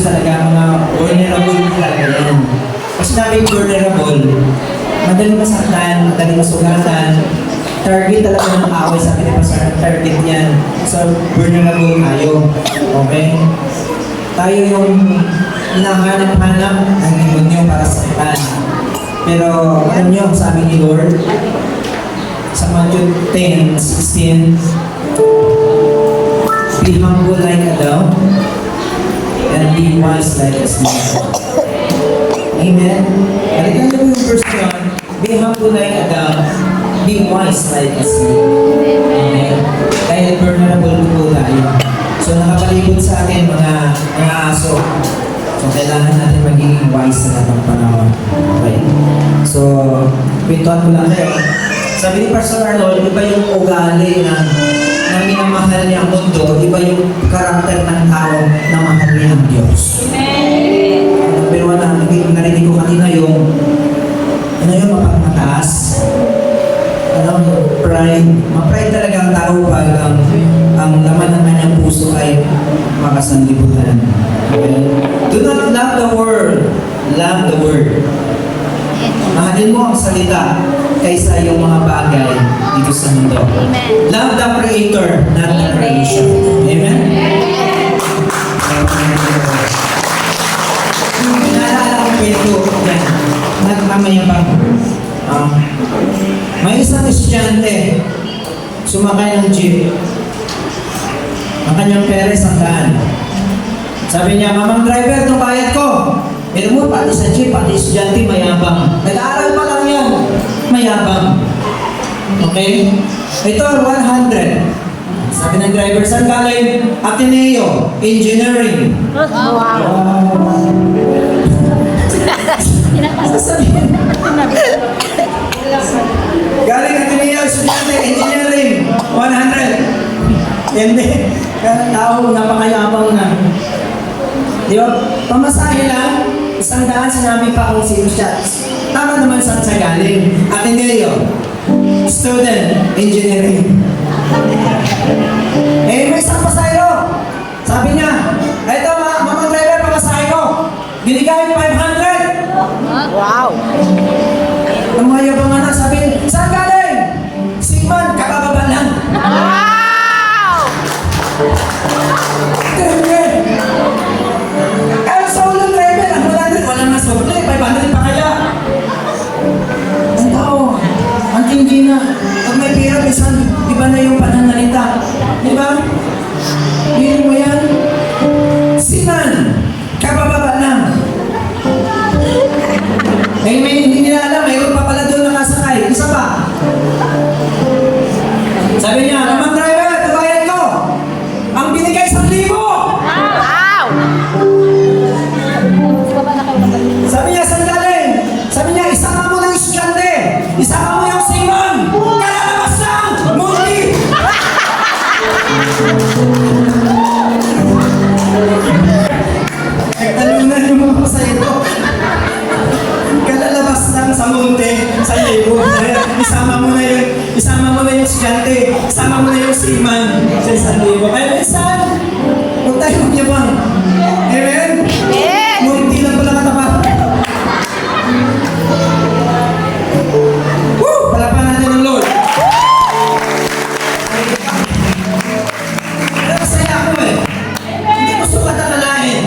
talaga, mga vulnerable talaga yan. Kasi namin vulnerable, madaling masaktan, madaling masugatan, target talaga ng away sa akin ni Pastor, target yan. So, vulnerable tayo. Okay? Tayo yung hinahanap-hanap ng demonyo para saktan. Pero, alam nyo, sabi ni Lord, sa Matthew 10:16, be humble like a dove, and be wise like a snake. Amen? Balikan niyo yung verse yun, be humble like a dove, be wise like a snake. Amen? Dahil vulnerable po tayo. So nakapalibot sa atin mga aso. So kailangan natin magiging wise sa lahat ng panahon. Okay? So, pintuan ko lang kayo. Sabi ni Pastor Arnold, iba yung ugali na minamahal niya ang mundo, iba yung karakter ng tao na mahal niya ang Diyos. Pero narinig ko kanina yung mapagmataas. Pride. Ma-pride talaga ang tao pag ang laman ng kanyang puso ay makasanlibutan. Okay? Do not love the world. Love the word. Mahalin mo ang salita kaysa yung mga bagay dito sa mundo. Amen. Love the Creator, not the creation. Amen? Naalala ko ito. Nagmamayabang. May isang estudyante sumakay ng jeep. Ang kanyang pera $100. Sabi niya, mamang driver, itong bayad ko. Pero mo, pati sa jeep, pati estudyante, mayabang. Nag-aaral pa lang yan, mayabang. Okay? Ito, 100. Sabi ng driver, saan galing? Ateneo, Engineering. Wow. Sasabihin. Galing Ateneo, estudyante, Engineering, 100. Hindi. Kaya tao, napakayabang na. Di ba? Pamasahe lang, 100, sinabi pa kung sino siya. Tama naman saan siya galing. Ateneo, student, engineering. May isang pasahero. Sabi niya, eto mamang driver, pamasahe ko. Binigay 500. Wow. Namayabang nga na, sabi niya, saan galing? Sigman, kakababa lang. Wow! Kaya sa ulang driver, ang 100, wala na sa ulang, 500 pa kaya. Ang tao, ang tingin na, pag may pira, bisan, iba na yung pananalita. Di ba? Hindi mo yan. Siman, kabababa lang. May hindi nila alam, mayroon pa pala doon nakasakay. Isa pa. Sabi niya, mamang driver, tabayan ko. Ang binigay 1,000. Wow! Sabi niya, saan galing? Sabi niya, isama mo ng estudyante. Isama mo yung Simon. Kalalabas lang! Muli! Nagtalunan yung mga pasayro. Kalalabas lang sa monte, sa libo. Isama mo na yung estudyante. Isama mo na yung Simon sa 1,000. Kaya minsan, huwag tayo magyabang. Amen? Amen! Munti lang pala katapat. Woo! Palapan natin ng Lord. Pero masaya ako eh. Hindi ko sukat akalain.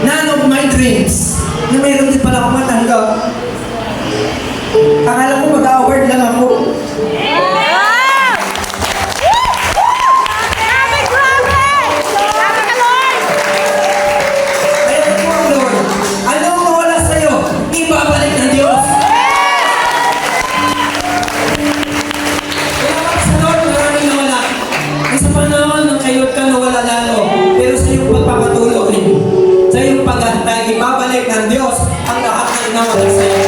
None of my dreams na mayroon din pala akong matanggap. Akala ko mag-award lang ako. Wow! Grabe, grabe! Grabe ka, Lord! Kaya po ang Lord, anong mawala sa'yo, ibabalik ng Diyos. Kaya ka sa Lord, maraming nawala. Ang sa panahon ng kayo ka nawala lalo, pero sa iyong pagpapatuloy, sa iyong pag-antay, ibabalik ng Diyos ang lahat na nawala sa'yo.